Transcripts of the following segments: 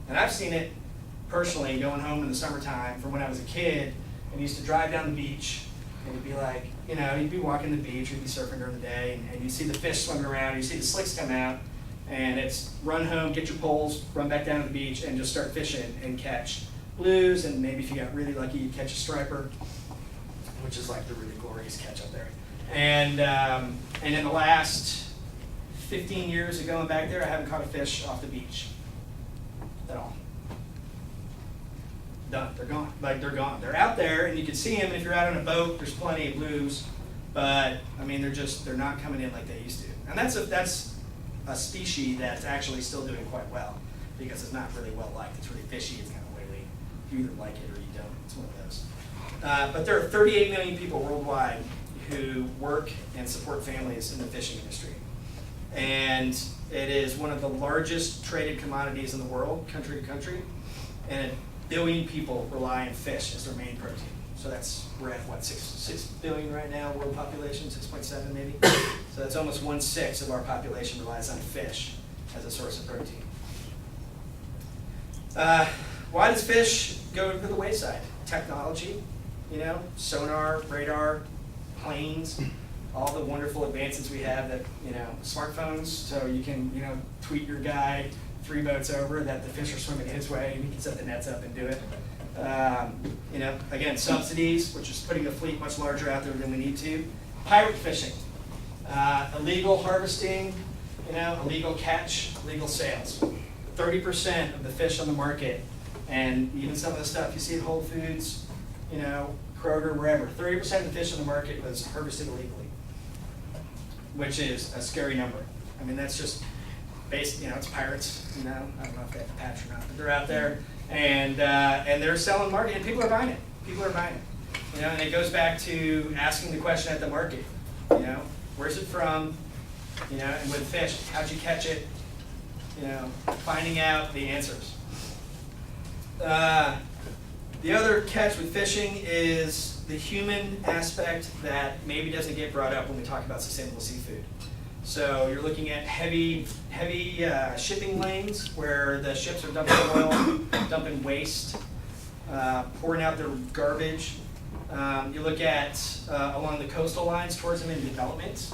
And I've seen it personally going home in the summertime from when I was a kid and used to drive down the beach and you'd be like, you'd be walking the beach, you'd be surfing during the day, and you see the fish swimming around, you see the slicks come out, and it's run home, get your poles, run back down to the beach, and just start fishing and catch blues, and maybe if you got really lucky, you'd catch a striper, which is like the really glorious catch up there. And in the last 15 years of going back there, I haven't caught a fish off the beach at all. Done. They're gone. Like, they're gone. They're out there, and you can see them. And if you're out on a boat, there's plenty of blues. But I mean, they're not coming in like they used to. And that's a species that's actually still doing quite well because it's not really well liked. It's really fishy. It's kind of oily. You either like it or you don't. It's one of those. But there are 38 million people worldwide who work and support families in the fishing industry. And it is one of the largest traded commodities in the world, country to country. And 1 billion people rely on fish as their main protein. So we're at what, 6 billion right now, world population, 6.7 maybe? So that's almost 1/6 of our population relies on fish as a source of protein. Why does fish go to the wayside? Technology, sonar, radar, planes, all the wonderful advances we have that, smartphones, so you can, tweet your guy 3 boats over that the fish are swimming his way and he can set the nets up and do it. Again, subsidies, which is putting the fleet much larger out there than we need to. Pirate fishing, illegal harvesting, illegal catch, illegal sales. 30% of the fish on the market, and even some of the stuff you see at Whole Foods, Kroger, wherever, 30% of the fish on the market was harvested illegally, which is a scary number. I mean, that's just based, it's pirates, I don't know if they have a patch or not, but they're out there, and they're selling market, and people are buying it. People are buying it. And it goes back to asking the question at the market, where's it from, and with fish, how'd you catch it, finding out the answers. The other catch with fishing is the human aspect that maybe doesn't get brought up when we talk about sustainable seafood. So you're looking at heavy shipping lanes where the ships are dumping oil, dumping waste, pouring out their garbage. You look at along the coastal lines towards them in development.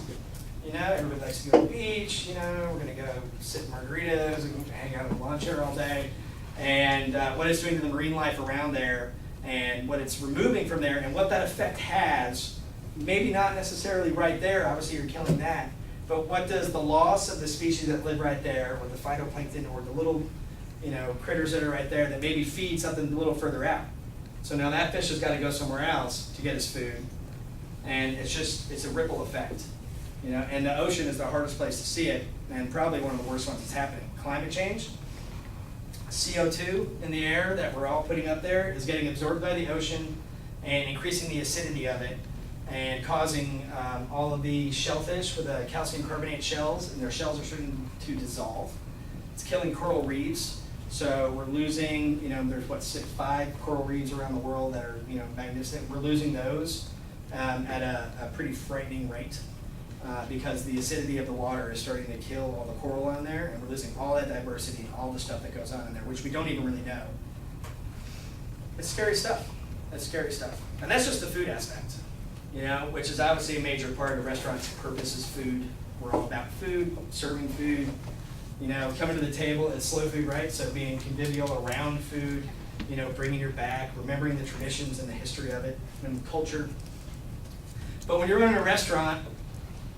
Everybody likes to go to the beach. We're going to go sit in margaritas and hang out at the lawn chair all day. And what it's doing to the marine life around there, and what it's removing from there, and what that effect has, maybe not necessarily right there, obviously you're killing that, but what does the loss of the species that live right there, or the phytoplankton, or the little critters that are right there that maybe feed something a little further out. So now that fish has got to go somewhere else to get his food, and it's a ripple effect. And the ocean is the hardest place to see it, and probably one of the worst ones that's happening. Climate change. CO2 in the air that we're all putting up there is getting absorbed by the ocean and increasing the acidity of it and causing all of the shellfish with the calcium carbonate shells, and their shells are starting to dissolve. It's killing coral reefs. So we're losing, there's 5 coral reefs around the world that are magnificent. We're losing those at a pretty frightening rate. Because the acidity of the water is starting to kill all the coral on there, and we're losing all that diversity and all the stuff that goes on in there, which we don't even really know. It's scary stuff. That's scary stuff. And that's just the food aspect, which is obviously a major part of the restaurant's purpose is food. We're all about food, serving food, coming to the table. It's slow food, right? So being convivial around food, bringing your bag, remembering the traditions and the history of it, and culture. But when you're running a restaurant,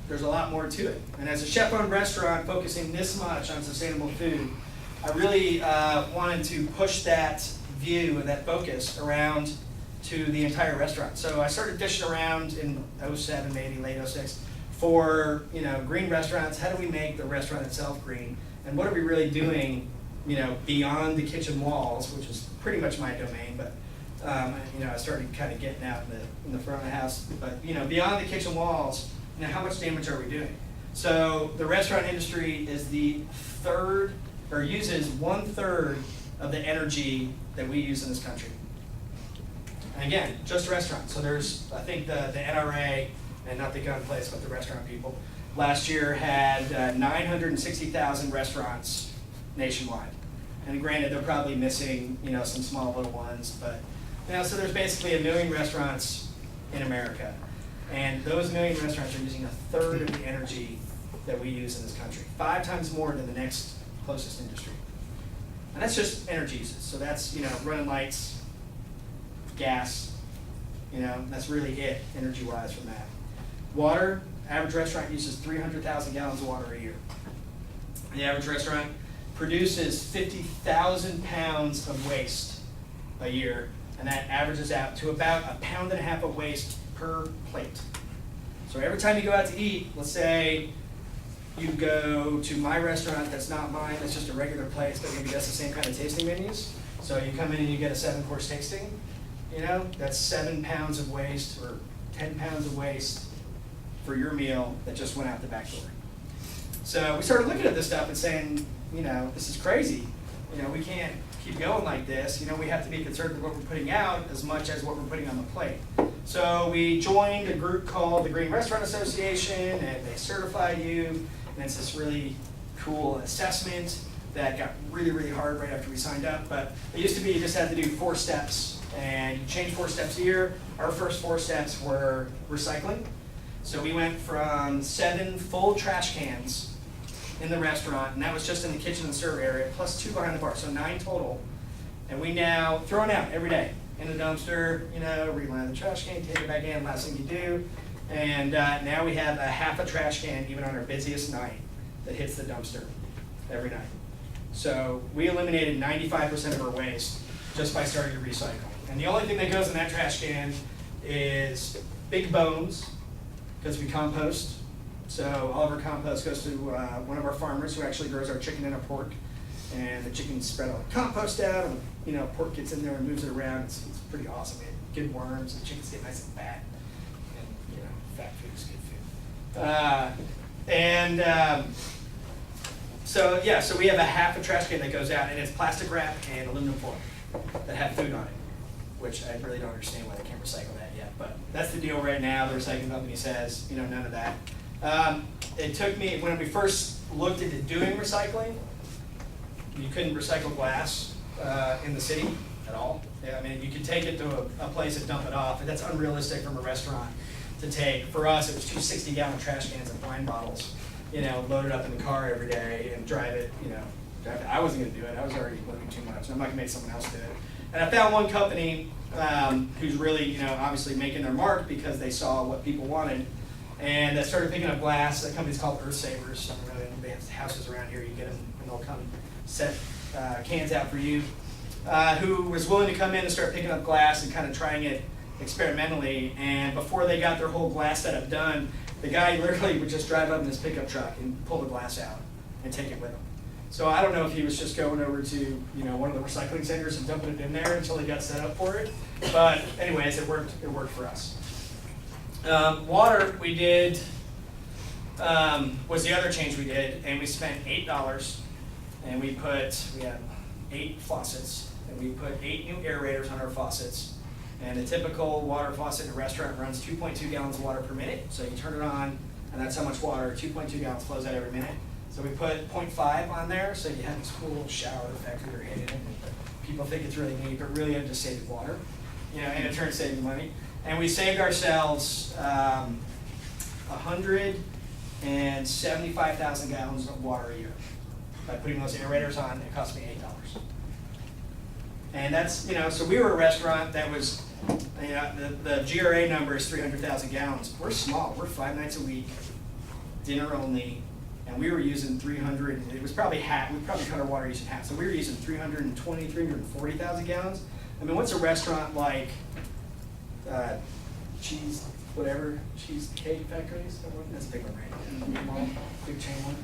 there's a lot more to it. And as a chef-owned restaurant focusing this much on sustainable food, I really wanted to push that view and that focus around to the entire restaurant. So I started dishing around in 07, maybe late 06, for green restaurants. How do we make the restaurant itself green? And what are we really doing beyond the kitchen walls, which is pretty much my domain, but I started kind of getting out in the front of the house. But beyond the kitchen walls, how much damage are we doing? So the restaurant industry is uses 1/3 of the energy that we use in this country. And again, just restaurants. So there's, I think the NRA, and not the gun place, but the restaurant people, last year had 960,000 restaurants nationwide. And granted, they're probably missing, some small little ones, but, so there's basically 1 million restaurants in America. And those 1 million restaurants are using 1/3 of the energy that we use in this country, 5 times more than the next closest industry. And that's just energy usage. So that's, running lights, gas, that's really it, energy-wise from that. Water, average restaurant uses 300,000 gallons of water a year. The average restaurant produces 50,000 pounds of waste a year, and that averages out to about 1.5 pounds of waste per plate. So every time you go out to eat, let's say you go to my restaurant that's not mine, that's just a regular place, but maybe that's the same kind of tasting menus. So you come in and you get a 7-course tasting, that's 7 pounds of waste or 10 pounds of waste for your meal that just went out the back door. So we started looking at this stuff and saying, this is crazy. We can't keep going like this. We have to be concerned with what we're putting out as much as what we're putting on the plate. So we joined a group called the Green Restaurant Association, and they certify you. And it's this really cool assessment that got really, really hard right after we signed up. But it used to be you just had to do 4 steps, and you change 4 steps a year. Our first 4 steps were recycling. So we went from 7 full trash cans in the restaurant, and that was just in the kitchen and serve area, plus 2 behind the bar, so 9 total. And we now throw it out every day in the dumpster, reline the trash can, take it back in, last thing you do. And now we have 1/2 trash can even on our busiest night that hits the dumpster every night. So we eliminated 95% of our waste just by starting to recycle. And the only thing that goes in that trash can is big bones, because we compost. So all of our compost goes to one of our farmers who actually grows our chicken and our pork. And the chickens spread all the compost out, and pork gets in there and moves it around. It's pretty awesome. We have good worms, the chickens get nice and fat. And fat food is good food. So we have 1/2 trash can that goes out, and it's plastic wrap and aluminum foil that have food on it, which I really don't understand why they can't recycle that yet. But that's the deal right now. The recycling company says, none of that. It took me, when we first looked into doing recycling, you couldn't recycle glass in the city at all. You could take it to a place and dump it off, and that's unrealistic from a restaurant to take. For us, it was 2 60-gallon trash cans and wine bottles, loaded up in the car every day and drive it, I wasn't gonna do it. I was already looking too much. I'm not gonna make someone else do it. And I found one company who's really, obviously making their mark because they saw what people wanted. And I started picking up glass. That company's called Earth Savers. They have houses around here. You get them, and they'll come set cans out for you. Who was willing to come in and start picking up glass and kind of trying it experimentally. And before they got their whole glass setup done, the guy literally would just drive up in his pickup truck and pull the glass out and take it with him. So I don't know if he was just going over to one of the recycling centers and dumping it in there until he got set up for it. But anyways, it worked. It worked for us. Water we did was the other change we did, and we spent $8, and we had 8 faucets, and we put 8 new aerators on our faucets. And the typical water faucet in a restaurant runs 2.2 gallons of water per minute. So you turn it on, and that's how much water, 2.2 gallons flows out every minute. So we put 0.5 on there, so you have this cool shower effect when you're hitting it. People think it's really neat, but really it just saves water, and it turns saving money. And we saved ourselves 175,000 gallons of water a year by putting those aerators on. It cost me $8. And that's, so we were a restaurant that was, the GRA number is 300,000 gallons. We're small. We're 5 nights a week, dinner only, and we were using 300. It was probably half. We probably cut our water use in half. So we were using 320, 340,000 gallons. What's a restaurant like? Cheesecake Factories? That's a big one, right? Big chain one.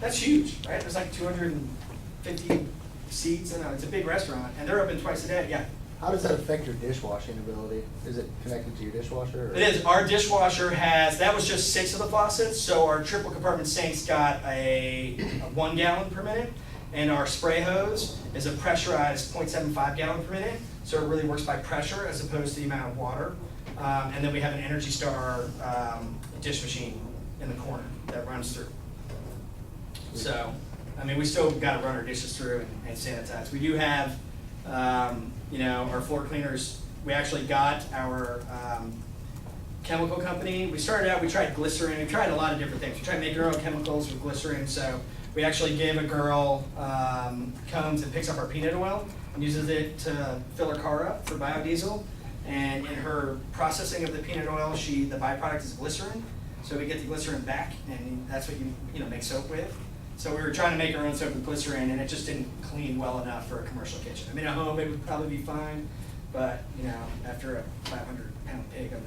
That's huge, right? There's like 250 seats, and it's a big restaurant, and they're open twice a day. Yeah. How does that affect your dishwashing ability? Is it connected to your dishwasher? Or? It is. Our dishwasher that was just 6 of the faucets, so our triple compartment sink's got a 1 gallon per minute, and our spray hose is a pressurized 0.75 gallon per minute, so it really works by pressure as opposed to the amount of water. And then we have an Energy Star dish machine in the corner that runs through. So I mean, we still got to run our dishes through and sanitize. We do have, you know, our floor cleaners. We actually got our chemical company. We started out, we tried glycerin. We tried a lot of different things. We tried making our own chemicals with glycerin. So we actually give a girl, comes and picks up our peanut oil and uses it to fill her car up for biodiesel. And in her processing of the peanut oil, the byproduct is glycerin. So we get the glycerin back, and that's what you know make soap with. So we were trying to make our own soap with glycerin, and it just didn't clean well enough for a commercial kitchen. I mean, at home it would probably be fine, but you know, after a 500-pound pig on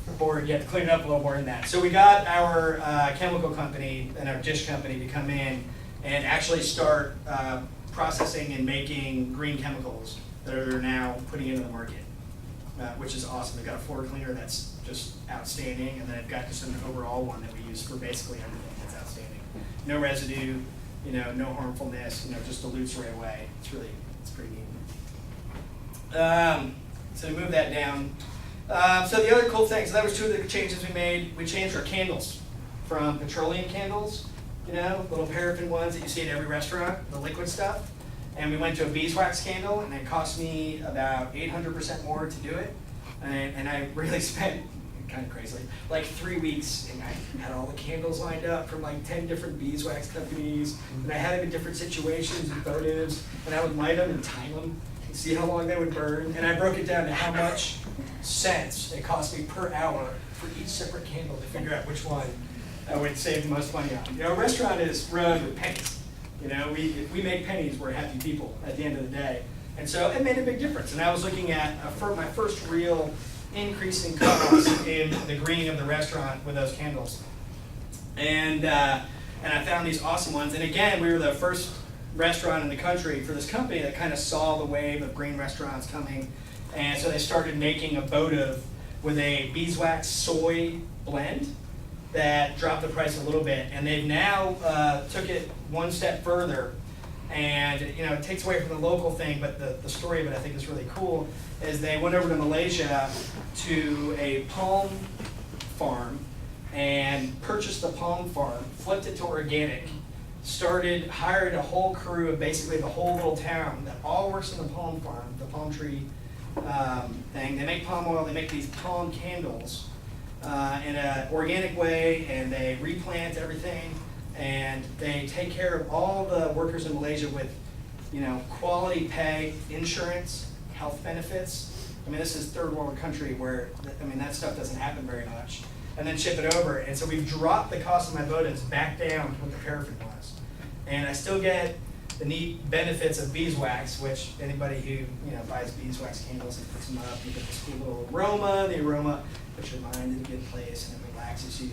the board, you have to clean it up a little more than that. So we got our chemical company and our dish company to come in and actually start processing and making green chemicals that they're now putting into the market, which is awesome. They've got a floor cleaner that's just outstanding, and then I've got just an overall one that we use for basically everything. That's outstanding. No residue, you know, no harmfulness, you know, just dilutes right away. It's pretty neat. So to move that down. So the other cool thing, so that was two of the changes we made. We changed our candles from petroleum candles, you know, little paraffin ones that you see at every restaurant, the liquid stuff. And we went to a beeswax candle, and it cost me about 800% more to do it. And I really spent, kind of crazily, like 3 weeks, and I had all the candles lined up from like 10 different beeswax companies, and I had them in different situations and motives, and I would light them and time them and see how long they would burn. And I broke it down to how much cents it cost me per hour for each separate candle to figure out which one I would save the most money on. You know, a restaurant is run with pennies. You know, if we make pennies, we're happy people at the end of the day. And so it made a big difference. And I was looking at my first real increase in costs in the greening of the restaurant with those candles. And I found these awesome ones. And again, we were the first restaurant in the country for this company that kind of saw the wave of green restaurants coming. And so they started making a votive with a beeswax soy blend that dropped the price a little bit, and they've now took it one step further, and you know it takes away from the local thing, but the story of it I think is really cool, is they went over to Malaysia to a palm farm and purchased the palm farm, flipped it to organic, hired a whole crew of basically the whole little town that all works in the palm farm, the palm tree thing. They make palm oil, they make these palm candles, in an organic way, and they replant everything, and they take care of all the workers in Malaysia with, you know, quality pay, insurance, health benefits. I mean, this is third world country where, I mean, that stuff doesn't happen very much. And then ship it over, and so we've dropped the cost of my votives back down to what the paraffin was. And I still get the neat benefits of beeswax, which anybody who, you know, buys beeswax candles and puts them up, you get this cool little aroma. The aroma puts your mind in a good place and it relaxes you.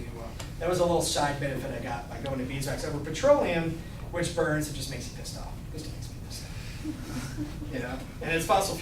That was a little side benefit I got by going to beeswax over petroleum, which burns. It just makes you pissed off. It just makes me pissed off. You know, and it's fossil fuel.